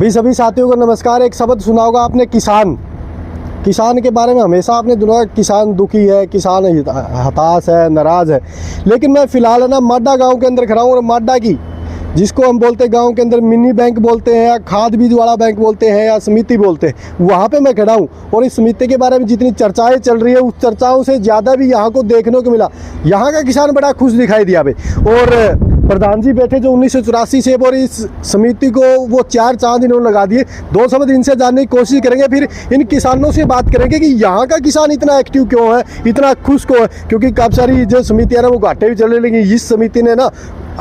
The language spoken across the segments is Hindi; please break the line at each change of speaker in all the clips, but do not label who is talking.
भी सभी साथियों को नमस्कार। एक शब्द सुना होगा आपने, किसान के बारे में हमेशा आपने सुना, किसान दुखी है, किसान हताश है, नाराज़ है। लेकिन मैं फ़िलहाल ना माडा गांव के अंदर खड़ा हूँ, और माडा की जिसको हम बोलते हैं गांव के अंदर मिनी बैंक बोलते हैं, या खाद बीज वाला बैंक बोलते हैं, या समिति बोलते हैं, वहाँ पे मैं खड़ा हूँ। और इस समिति के बारे में जितनी चर्चाएं चल रही है, उस चर्चाओं से ज़्यादा भी यहाँ को देखने को मिला। यहाँ का किसान बड़ा खुश दिखाई दिया भाई। और प्रधान जी बैठे जो 1984 से, और इस समिति को वो 4 चांद इन्होंने लगा दिए। 2 शब्द इनसे जानने की कोशिश करेंगे, फिर इन किसानों से बात करेंगे कि यहाँ का किसान इतना एक्टिव क्यों है, इतना खुश क्यों है। क्योंकि काफ़ी सारी जो समितियाँ ना वो घाटे भी चल रही, लेकिन इस समिति ने ना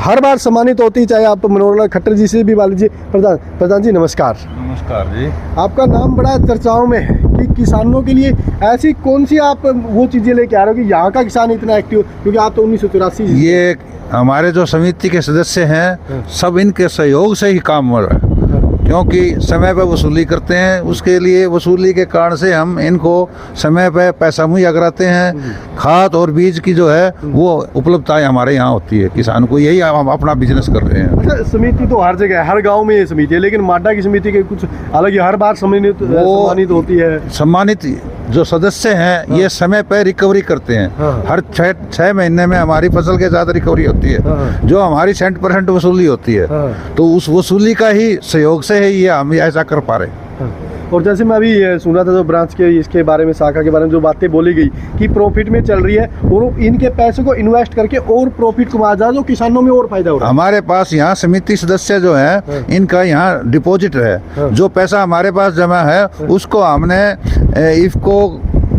हर बार सम्मानित होती है। चाहे आप मनोहर खट्टर जी से भी बात लीजिए। प्रधान जी नमस्कार।
नमस्कार जी।
आपका नाम बड़ा चर्चाओं में है कि किसानों के लिए ऐसी कौन सी आप वो चीज़ें लेके आ रहे हो कि यहाँ का किसान इतना एक्टिव, क्योंकि आप तो 1984
ये हमारे जो समिति के सदस्य हैं सब इनके सहयोग से ही काम हो रहा है, क्योंकि समय पर वसूली करते हैं। उसके लिए वसूली के कारण से हम इनको समय पर पैसा मुहैया कराते हैं। खाद और बीज की जो है वो उपलब्धताएं हमारे यहाँ होती है किसान को, यही हम अपना बिजनेस कर रहे हैं।
अच्छा, समिति तो हर जगह है, हर गांव में ये समिति है, लेकिन माडा की समिति के कुछ अलग, हर बार सम्मानित होती है।
सम्मानित जो सदस्य हैं ये समय पर रिकवरी करते हैं। हर 6 महीने में हमारी फसल के साथ रिकवरी होती है, जो हमारी 100% वसूली होती है। तो उस वसूली का ही सहयोग से है ये हम ऐसा कर पा रहे हैं।
और जैसे मैं अभी सुना था जो ब्रांच के इसके बारे में, शाखा के बारे में जो बातें बोली गई कि प्रॉफिट में चल रही है, और इनके पैसे को इन्वेस्ट करके और प्रॉफिट कमा जा, जो किसानों में और फायदा हो रहा है।
हमारे पास यहाँ समिति सदस्य जो है इनका यहाँ डिपॉजिट है। जो पैसा हमारे पास जमा है उसको हमने इफको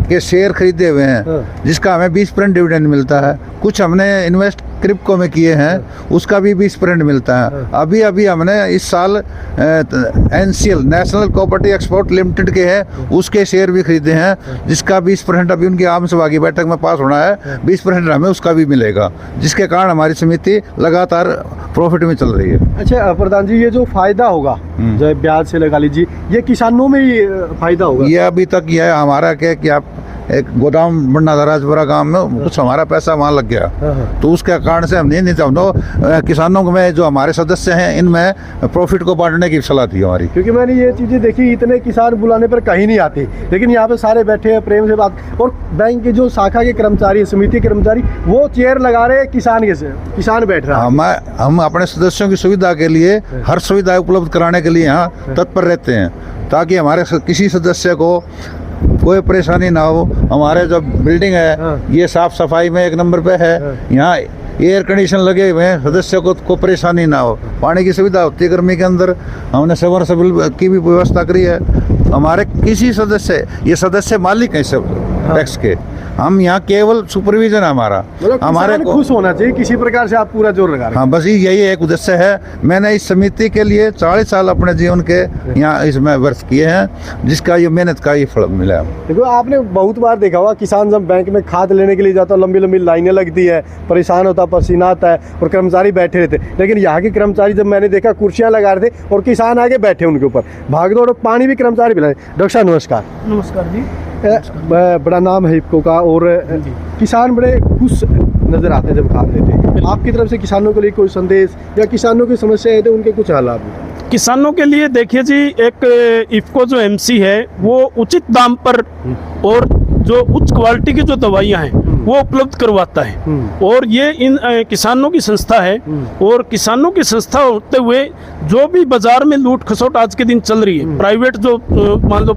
के शेयर खरीदे हुए हैं, जिसका हमें 20% डिविडेंड मिलता है। कुछ हमने इन्वेस्ट क्रिप्टो में किए हैं, उसका भी 20% मिलता है। अभी हमने इस साल NCL national cooperative export limited के हैं, उसके शेयर भी खरीदे हैं, जिसका 20% अभी उनकी आम सभागी बैठक में पास होना है। 20% हमें उसका भी मिलेगा, जिसके कारण हमारी समिति लगातार प्रॉफिट में चल रही है।
अच्छा प्रधान जी, ये जो फायदा होगा जो ब्याज से लगा लीजिए, ये किसानों में ही फायदा होगा?
ये अभी तक ये हमारा क्या कि आप एक गोदाम बनना था राजपुरा गांव में, कुछ हमारा पैसा वहाँ लग गया, तो उसके कारण से हम नहीं चाहते किसानों में जो हमारे सदस्य हैं इनमें प्रॉफिट को बांटने की सलाह थी हमारी।
क्योंकि मैंने ये चीज़ें देखी, इतने किसान बुलाने पर कहीं नहीं आते, लेकिन यहाँ पे सारे बैठे हैं, प्रेम से बात। और बैंक के जो शाखा के कर्मचारी, समिति के कर्मचारी, वो चेयर लगा रहे हैं, किसान बैठ रहा है।
हम अपने सदस्यों की सुविधा के लिए हर सुविधा उपलब्ध कराने के लिए यहाँ तत्पर रहते हैं, ताकि हमारे किसी सदस्य को कोई परेशानी ना हो। हमारे जो बिल्डिंग है ये साफ सफाई में 1 नंबर पे है। यहाँ एयर कंडीशन लगे हुए हैं, सदस्यों को परेशानी ना हो। पानी की सुविधा होती है गर्मी के अंदर, हमने सबमर्सिबल की भी व्यवस्था करी है। हमारे किसी सदस्य, ये सदस्य मालिक हैं सब टैक्स के, हम यहाँ केवल सुपरविजन है हमारा। हमारे को
खुश होना चाहिए, किसी प्रकार से आप पूरा जोर लगा रहे हैं।
हाँ, बस यही एक उद्देश्य है। मैंने इस समिति के लिए 40 साल अपने जीवन के यहाँ इसमें व्यर्थ किए हैं, जिसका ये मेहनत का ये फल मिला है।
देखो, आपने बहुत बार देखा होगा, किसान जब बैंक में खाद लेने के लिए जाता है, लंबी लंबी लाइनें लगती है, परेशान होता, पसीना आता है, और कर्मचारी बैठे रहते। लेकिन यहाँ के कर्मचारी जब मैंने देखा, कुर्सियाँ लगा रहे थे और किसान आगे बैठे उनके ऊपर, भाग दौड़, पानी भी कर्मचारी पिलाए। डॉक्टर साहब नमस्कार।
नमस्कार जी।
बड़ा नाम है इफको का, और किसान बड़े खुश नजर आते हैं जब खाद लेते हैं। आपकी तरफ से किसानों के लिए कोई संदेश, या किसानों की समस्या है तो उनके कुछ हालात?
किसानों के लिए देखिए जी, एक इफको जो MC है वो उचित दाम पर और जो उच्च क्वालिटी की जो दवाइयाँ हैं वो उपलब्ध करवाता है। और ये इन किसानों की संस्था है, और किसानों की संस्था होते हुए जो भी बाजार में लूट खसोट आज के दिन चल रही है, प्राइवेट जो मान लो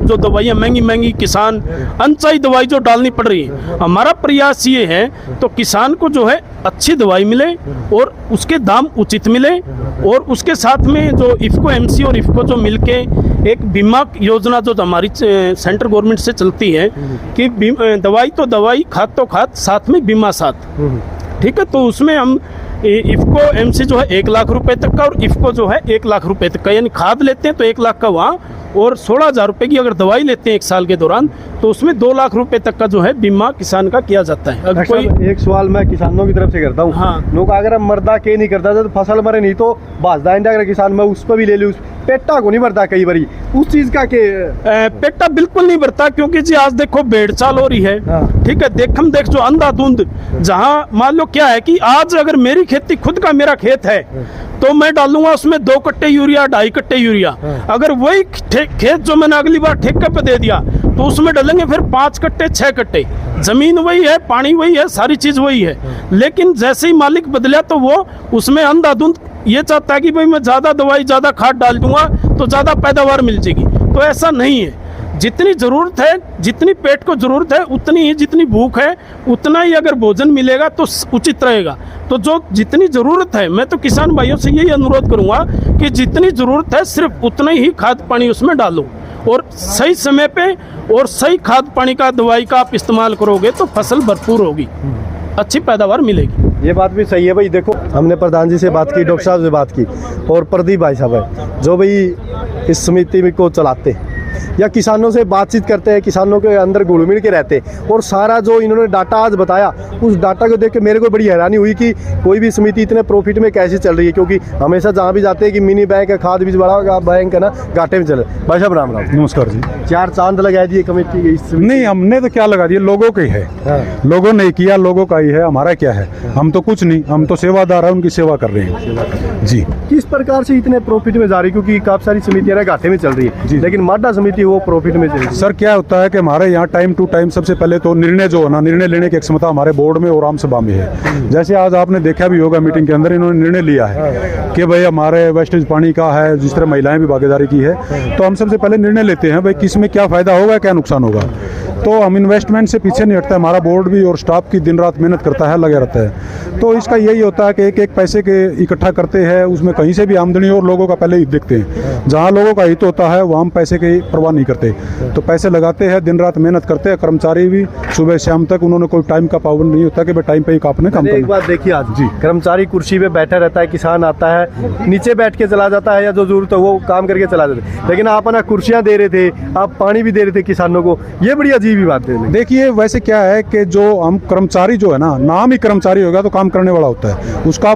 जो दवाइयाँ महंगी किसान अनचाही दवाई जो डालनी पड़ रही है, हमारा प्रयास ये है तो किसान को जो है अच्छी दवाई मिले और उसके दाम उचित मिले। और उसके साथ में जो इफको MC और इफको जो मिलके एक बीमा योजना जो हमारी सेंट्रल गवर्नमेंट से चलती है कि दवाई तो दवाई, खाद तो खाद, साथ में बीमा साथ, ठीक है। तो उसमें हम इफको MC जो है 1 लाख रुपए तक का, और इफको जो है 1 लाख रुपए तक का, यानी खाद लेते हैं तो 1 लाख का वहाँ, और 16,000 रुपये की अगर दवाई लेते हैं 1 साल के दौरान तो उसमें 2 लाख रुपए तक का जो है बीमा किसान का किया जाता है।
अगर कोई एक सवाल मैं किसानों की तरफ से करता हूँ।
हाँ,
लोग अगर मर्दा के नहीं करता था तो फसल मरे नहीं तो बाजदा इंडा अगर किसान मैं उस पर भी ले लूँ, पेटा को नहीं भरता कई बारी उस चीज का के
पेटा बिल्कुल नहीं भरता, क्योंकि जी आज देखो भेड़ चाल हो रही है,
हाँ।
ठीक है, देखम देख जो अंधाधुंध, जहाँ मान लो क्या है कि आज अगर मेरी खेती खुद का मेरा खेत है तो मैं डालूंगा उसमें 2 कट्टे यूरिया 2.5 कट्टे यूरिया, अगर वही खेत जो मैंने अगली बार ठेके पे दे दिया तो उसमें डालेंगे फिर 5 कट्टे 6 कट्टे, जमीन वही है, पानी वही है, सारी चीज वही है, लेकिन जैसे ही मालिक बदला तो वो उसमें अंधाधुंध ये चाहता है कि भाई मैं ज्यादा दवाई ज्यादा खाद डाल दूंगा तो ज्यादा पैदावार मिल जाएगी, तो ऐसा नहीं है। जितनी जरूरत है, जितनी पेट को जरूरत है उतनी ही, जितनी भूख है उतना ही अगर भोजन मिलेगा तो उचित रहेगा। तो जो जितनी जरूरत है, मैं तो किसान भाइयों से यही अनुरोध करूंगा कि जितनी जरूरत है सिर्फ उतना ही खाद पानी उसमें डालो, और सही समय पे और सही खाद पानी का दवाई का आप इस्तेमाल करोगे तो फसल भरपूर होगी, अच्छी पैदावार मिलेगी।
ये बात भी सही है भाई। देखो हमने प्रधान जी से बात की, डॉक्टर साहब से बात की, और प्रदीप भाई साहब है जो भाई इस समिति को चलाते हैं या किसानों से बातचीत करते हैं, किसानों के अंदर घुल मिल के रहते हैं, और सारा जो इन्होंने डाटा आज बताया उस डाटा को देख के मेरे को बड़ी हैरानी हुई कि कोई भी समिति इतने प्रॉफिट में कैसे चल रही है, क्योंकि हमेशा जहाँ भी जाते हैं कि मिनी बैंक है, खाद बीज बड़ा बैंक है ना, घाटे में चले। भाई साहब राम राम।
नमस्कार जी।
4 चांद लगा दिए कमेटी के इस
नहीं, हमने तो क्या लगा दिया, लोगों के ही है।
हाँ।
लोगों ने किया, लोगों का ही है, हमारा क्या है, हम तो कुछ नहीं, हम तो सेवादार है, उनकी सेवा कर रहे हैं जी।
किस प्रकार से इतने प्रॉफिट में जा रही है, क्योंकि काफी सारी समितियां घाटे में चल रही है
जी।
लेकिन माडा समिति वो प्रॉफिट में चल रही है।
सर क्या होता है कि हमारे यहाँ टाइम टू टाइम सबसे पहले तो निर्णय जो है ना, निर्णय लेने की क्षमता हमारे बोर्ड में और आम सभा में है। जैसे आज आपने देखा भी होगा मीटिंग के अंदर इन्होंने निर्णय लिया है कि भाई हमारे वेस्टेज पानी का है, जिस तरह महिलाएं भी भागीदारी की है, तो हम सबसे पहले निर्णय लेते हैं भाई किस में क्या फायदा होगा, क्या नुकसान होगा। तो हम इन्वेस्टमेंट से पीछे नहीं हटता, हमारा बोर्ड भी और स्टाफ की दिन रात मेहनत करता है, लगे रहता है। तो इसका यही होता है कि एक एक पैसे के इकट्ठा करते हैं, उसमें कहीं से भी आमदनी और लोगों का पहले हित देखते हैं। जहाँ लोगों का हित होता है वहाँ हम पैसे की परवाह नहीं करते, तो पैसे लगाते हैं, दिन रात मेहनत करते हैं। कर्मचारी भी सुबह शाम तक, उन्होंने कोई टाइम का पाबंद नहीं होता कि भाई टाइम पे ही आपने काम
एक
करना।
बात देखिए आज जी, कर्मचारी कुर्सी पे बैठा रहता है, किसान आता है नीचे बैठ के चला जाता है, या जो जरूरत है वो काम करके चला जाता है, लेकिन आप ना कुर्सियां दे रहे थे, आप पानी भी दे रहे थे किसानों को, ये बड़ी अजीब ही बात है।
देखिए वैसे क्या है कि जो हम कर्मचारी जो है ना, नाम ही कर्मचारी होगा तो काम करने वाला होता है, उसका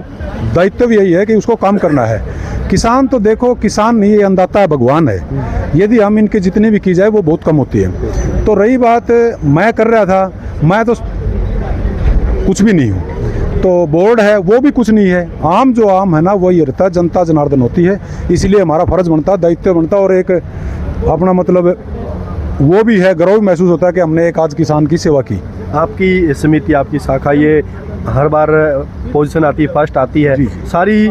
दायित्व भी यही है कि उसको काम करना है। किसान तो देखो, किसान नहीं, ये अन्नदाता है, भगवान है, यदि हम इनके जितने भी की जाए वो बहुत कम होती है। तो रही बात मैं कर रहा था, मैं तो कुछ भी नहीं हूँ, तो बोर्ड है वो भी कुछ नहीं है, आम जो आम है ना वही रहता है, जनता जनार्दन होती है, इसलिए हमारा फर्ज बनता है, दायित्व बनता है, और एक अपना मतलब वो भी है, गर्व महसूस होता है कि हमने एक आज किसान की सेवा की।
आपकी समिति, आपकी शाखा ये हर बार पोजीशन आती है, फर्स्ट आती है, सारी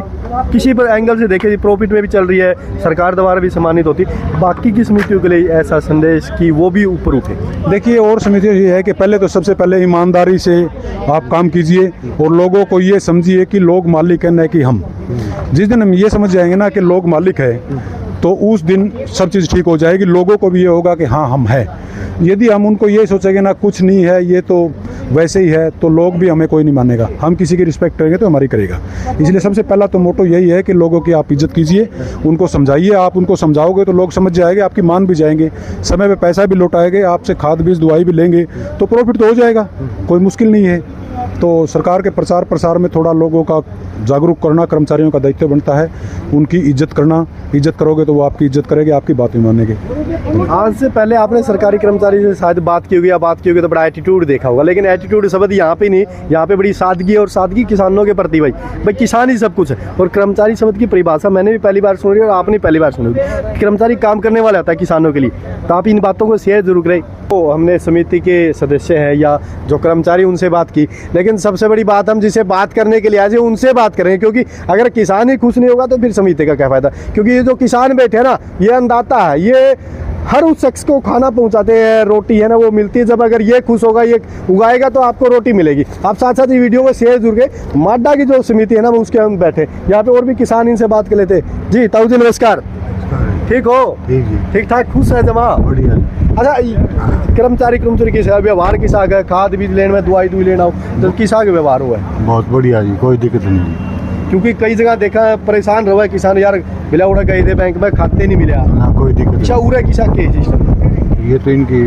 किसी पर एंगल से देखे प्रॉफिट में भी चल रही है, सरकार द्वारा भी सम्मानित होती है। बाकी की समितियों के लिए ऐसा संदेश कि वो भी ऊपर उठे।
देखिए और समिति ये है कि पहले तो सबसे पहले ईमानदारी से आप काम कीजिए, और लोगों को ये समझिए कि लोग मालिक है, न कि हम। जिस दिन हम ये समझ जाएंगे ना कि लोग मालिक है, तो उस दिन सब चीज़ ठीक हो जाएगी, लोगों को भी ये होगा कि हाँ हम हैं। यदि हम उनको ये सोचेंगे ना कुछ नहीं है, ये तो वैसे ही है, तो लोग भी हमें कोई नहीं मानेगा। हम किसी की रिस्पेक्ट करेंगे तो हमारी करेगा। इसलिए सबसे पहला तो मोटो यही है कि लोगों की आप इज्जत कीजिए, उनको समझाइए। आप उनको समझाओगे तो लोग समझ जाएंगे, आपकी मान भी जाएंगे, समय पे पैसा भी लौटाएंगे, आपसे खाद बीज दवाई भी लेंगे, तो प्रॉफिट तो हो जाएगा, कोई मुश्किल नहीं है। तो सरकार के प्रचार प्रसार में थोड़ा लोगों का जागरूक करना कर्मचारियों का दायित्व बनता है, उनकी इज्जत करना। इज्जत करोगे तो वो आपकी इज्जत करेंगे, आपकी बात भी मानेंगे।
आज से पहले आपने सरकारी कर्मचारी से शायद बात की होगी, या बात की होगी तो बड़ा एटीट्यूड देखा होगा, लेकिन एटीट्यूड शब्द यहाँ पे नहीं, यहाँ पे बड़ी सादगी, और सादगी किसानों के प्रति। भाई किसान ही सब कुछ है, और कर्मचारी शब्द की परिभाषा मैंने भी पहली बार सुनी और आपने पहली बार सुनी होगी। कर्मचारी काम करने वाला होता है किसानों के लिए, तो आप इन बातों को शेयर जरूर करें। तो हमने समिति के सदस्य हैं या जो कर्मचारी, उनसे बात की, लेकिन सबसे बड़ी बात हम जिसे बात करने के लिए आज उनसे बात करें, क्योंकि अगर किसान ही खुश नहीं होगा तो फिर समिति का क्या फायदा। क्योंकि ये जो किसान बैठे हैं ना, ये अन्नदाता है, ये हर उस शख्स को खाना पहुंचाते हैं, रोटी है ना वो मिलती है। जब अगर ये खुश होगा, ये उगाएगा, तो आपको रोटी मिलेगी। आप साथ साथ ये वीडियो को शेयर जरूर करें। माडा की जो समिति है ना, वो उसके हम बैठे यहाँ पे, और भी किसान इनसे बात कर लेते जी। ताऊ जी नमस्कार, ठीक हो? ठीक ठाक, खुश है जमा? बढ़िया। अच्छा, कर्मचारी की व्यवहार किसा है, खाद बीज लेने में दवाई लेना हो तो किसा का व्यवहार हुआ है?
बहुत बढ़िया जी, कोई दिक्कत नहीं।
क्योंकि कई जगह देखा परेशान रहा है किसान, यार बिला उड़ा गए थे बैंक में, खाते नहीं मिले।
हाँ, कोई दिक्कत
अच्छा, उरा किसा के सिस्टम
ये तो इनकी।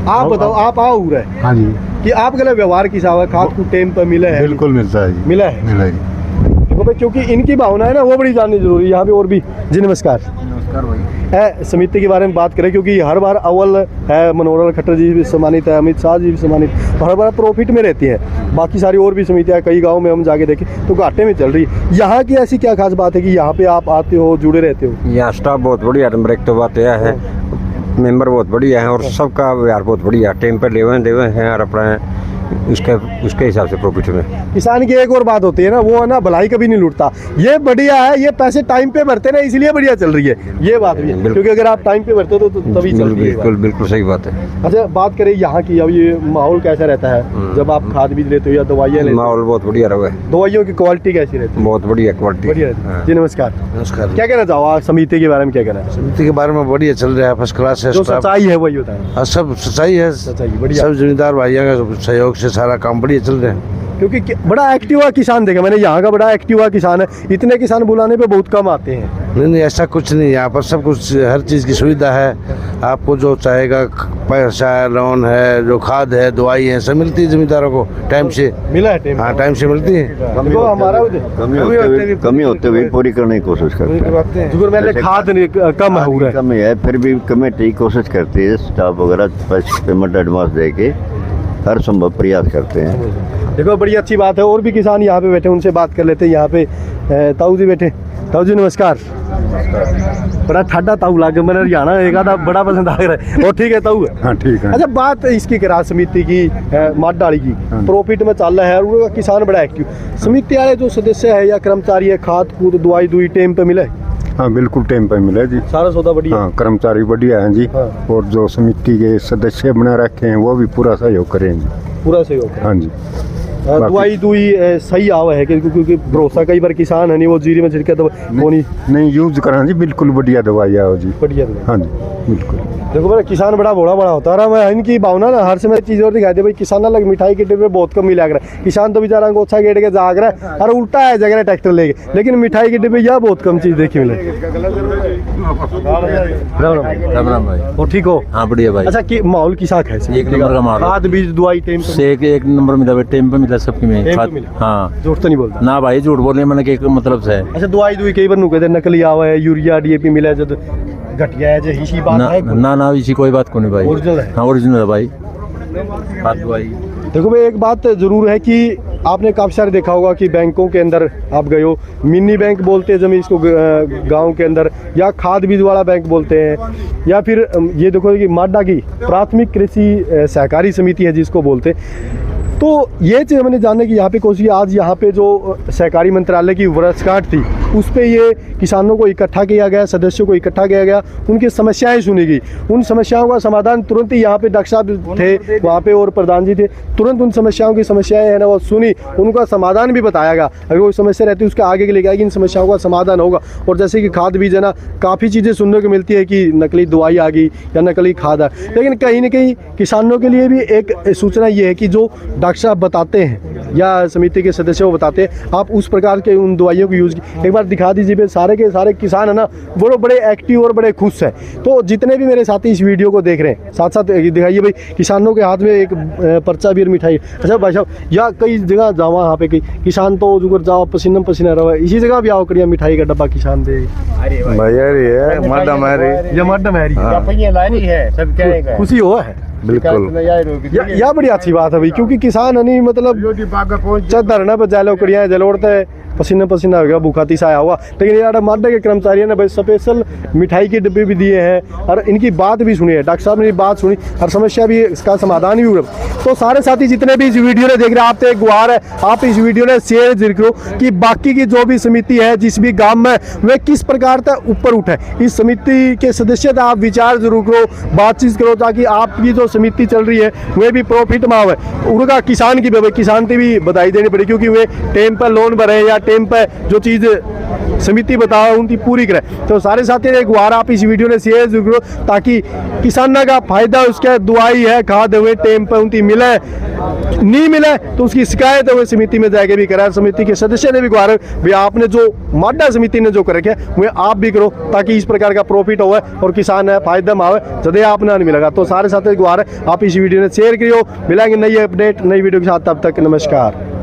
आप बताओ, आप आओ उरा है
हाँ जी,
कि आप गले व्यवहार किसा हुआ, खाद को टाइम पर मिला है?
बिल्कुल मिलता है जी,
मिला है।
मिला है।
देखो भाई, क्योंकि इनकी भावना है ना वो बड़ी जाननी जरूरी है यहाँ पे। और भी जी नमस्कार।
नमस्कार भाई।
समिति के बारे में बात करें, क्योंकि हर बार अव्वल है मनोहर खट्टर जी भी सम्मानित है, अमित शाह जी भी सम्मानित, तो हर बार प्रॉफिट में रहती है। बाकी सारी और भी समितियाँ कई गाँव में हम जाके देखें तो घाटे में चल रही है। यहाँ की ऐसी क्या खास बात है कि यहाँ पे आप आते हो, जुड़े रहते हो?
यहाँ स्टाफ बहुत बढ़िया, नंबर एक तो बात यह है, मेंबर बहुत बढ़िया है और सबका व्यवहार बहुत बढ़िया, टाइम पर लेवे देवे हैं और अपना उसके हिसाब से प्रॉफिट में।
किसान की एक और बात होती है ना, वो है ना भलाई कभी नहीं लूटता। ये बढ़िया है, ये पैसे टाइम पे भरते ना, इसलिए बढ़िया चल रही है। ये बात भी है, क्योंकि अगर आप टाइम पे भरते हो तो तभी चल रही है।
बिल्कुल बिल्कुल सही बात है।
अच्छा, बात करें यहाँ की, अब ये माहौल कैसा रहता है जब आप खाद बीज लेते हो या दवाइयाँ लेते हो?
माहौल बहुत बढ़िया रहा है।
दवाइयों की क्वालिटी कैसी रहती है?
बहुत बढ़िया क्वालिटी।
बढ़िया रहती है। जी नमस्कार।
नमस्कार।
क्या कहना चाहो आप समिति के बारे में, क्या कहना है?
समिति के बारे में बढ़िया चल रहा है, फर्स्ट क्लास है।
जो
स्टाफ
सच्चाई है वही होता है।
हाँ, सब सच्चाई है,
सच्चाई बढ़िया।
सब जिम्मेदार भाइयों का सहयोग से सारा काम बढ़िया चल रहा है।
क्योंकि बड़ा एक्टिव हुआ किसान देखा मैंने, यहाँ का बड़ा एक्टिव हुआ किसान है। इतने किसान बुलाने पे बहुत कम आते हैं।
नहीं ऐसा कुछ नहीं, यहाँ पर सब कुछ, हर चीज़ की सुविधा है। आपको जो चाहेगा, पैसा है, लोन है, जो खाद है, दवाई है, सब मिलती है जिम्मेदारों को टाइम से।
मिला है टाइम?
हाँ, टाइम से मिलती है।
देखो हमारा
कमी होते हुए पूरी करने की कोशिश करते हैं।
जो मैंने खाद कम हो रहा है,
कमी है, फिर भी कमेटी की कोशिश करती है, स्टाफ वगैरह पेमेंट एडवांस दे के हर संभव प्रयास करते हैं।
देखो बड़ी अच्छी बात है। और भी किसान यहाँ पे बैठे, उनसे बात कर लेते हैं। यहाँ पे ताऊ जी बैठे। ताऊ जी नमस्कार। बड़ा ठाडा ताऊ लागे, मैंने हरियाणा एक आधा बड़ा पसंद आ रहा है। और ठीक है ताऊ?
हाँ ठीक है।
अच्छा, बात इसकी करा समिति की, माट डाली की, प्रॉफिट में चल रहा है और किसान बड़ा एक्टिव। समिति वाले जो सदस्य है या कर्मचारी है, खाद कूद दवाई दुई टाइम पे मिले?
हाँ बिल्कुल टाइम पे मिला जी।
सारा सौदा बढ़िया?
हाँ, कर्मचारी बढ़िया हैं जी।
हाँ।
और जो समिति के सदस्य बना रखे हैं वो भी पूरा सहयोग करेंगे।
पूरा सहयोग?
हाँ जी।
दवाई दुई सही आवा है, क्योंकि भरोसा कई बार किसान है नहीं, वो जीरी में छिड़के तो वो
नहीं यूज करा जी, बिल्कुल बढ़िया दवाई आओ जी।
बढ़िया।
हाँ जी बिल्कुल।
देखो मेरा किसान बड़ा होता है। मैं इनकी भावना ना हर समय चीज़ और दिखाई दे भाई, किसान लग मिठाई के डिब्बे बहुत कम मिला कर। किसान तो बेचारा गोछा गेट के जाग रहा है और उल्टा है जगह ट्रैक्टर लेके, लेकिन मिठाई के डिब्बे यह बहुत कम चीज़ देखी मिले।
राम राम भाई।
और ठीक हो?
हाँ बढ़िया भाई।
अच्छा, कि माहौल किसा है?
एक नंबर का माहौल।
खाद बीज दवाई टाइम
से एक नंबर मिला, टाइम पे मिला सबकी में।
टाइम पे मिला?
हाँ,
झूठ तो नहीं बोलता
ना भाई, झूठ बोलने मैंने के मतलब से।
अच्छा, दवाई दुई कई बार कहते नकली आवा है, यूरिया डीएपी मिला जब घटिया है, जो इसी बात है?
ना इसी कोई बात को नहीं भाई।
ओरिजिनल है?
हाँ ओरिजिनल है भाई। खाद दवाई।
देखो भाई, एक बात जरूर है कि आपने काफ़ी सारे देखा होगा कि बैंकों के अंदर आप गए हो, मिनी बैंक बोलते हैं जमीन इसको गांव के अंदर, या खाद बीज वाला बैंक बोलते हैं, या फिर ये देखो कि माडा की प्राथमिक कृषि सहकारी समिति है जिसको बोलते हैं। तो ये चीज़ मैंने जानने की यहाँ पे कोशिश, आज यहाँ पे जो सहकारी मंत्रालय की वर्षगांठ थी उस पे ये किसानों को इकट्ठा किया गया, सदस्यों को इकट्ठा किया गया, उनकी समस्याएं सुनी गई। उन समस्याओं का समाधान तुरंत ही यहाँ पे डॉक्टर साहब थे वहाँ पे और प्रधान जी थे, तुरंत उन समस्याएं है ना वो सुनी, उनका समाधान भी बताया गया। अगर कोई समस्या रहती है उसके आगे के लेके आएगी, इन समस्याओं का समाधान होगा। और जैसे कि खाद बीज है ना, काफ़ी चीज़ें सुनने को मिलती है कि नकली दवाई आ गई या नकली खाद आ, लेकिन कहीं ना कहीं किसानों के लिए भी एक सूचना ये है कि जो डॉक्टर साहब बताते हैं या समिति के सदस्य को बताते हैं, आप उस प्रकार के उन दवाइयों को यूज़ एक बार दिखा दीजिए। भाई सारे के सारे किसान है ना वो बड़े एक्टिव और बड़े खुश हैं। तो जितने भी मेरे साथी इस वीडियो को देख रहे हैं, साथ साथ दिखाइए भाई, किसानों के हाथ में एक पर्चा भी मिठाई। अच्छा भाई साहब, या कई जगह जाओ वहाँ पे किसान तो जुगर जाओ पसीना पसीना रहा, इसी जगह भी आओ करिए मिठाई का डब्बा किसान दे खुशी हो है।
बिल्कुल
या बड़ी अच्छी बात है भाई, क्योंकि किसान नहीं मतलब धरना पर जालो कड़िया जलोड़ता है, पसीना पसीना हो गया, भूखा तीसा आया हुआ। लेकिन यार माडा के कर्मचारी ने भाई स्पेशल मिठाई के डिब्बे भी दिए हैं और इनकी बात भी सुनी है, डॉक्टर साहब ने बात सुनी और समस्या भी इसका समाधान भी हुआ। तो सारे साथी जितने भी इस वीडियो ने देख रहे हैं, आपसे एक गुहार है, आप इस वीडियो ने शेयर जरूर करो कि बाकी की जो भी समिति है जिस भी गांव में वे किस प्रकार तक ऊपर उठे। इस समिति के सदस्य था आप विचार जरूर करो, बातचीत करो, ताकि आपकी जो समिति चल रही है वे भी प्रॉफिट में आवे। उनका किसान की किसान की भी बधाई देनी पड़े, क्योंकि वे टाइम पर लोन भरे या टाइम पर जो चीज़ समिति बताओ उनकी पूरी करे। तो सारे साथी एक बार आप इस वीडियो ने शेयर जरूर करो, ताकि किसानों का फायदा उसके दवाई है खाद हुए टाइम पर उनकी मिले, नहीं मिले तो उसकी शिकायत है समिति में जाके भी करा। समिति के सदस्य ने भी गुहार भाई आपने जो माडा समिति ने जो कर रखे वह आप भी करो, ताकि इस प्रकार का प्रॉफिट हो और किसान है फायदा में आवे, जदे आपने नहीं मिलेगा। तो सारे साथी गुहार आप इस वीडियो ने शेयर करियो। मिलेंगे नई अपडेट नई वीडियो के साथ, तब तक नमस्कार।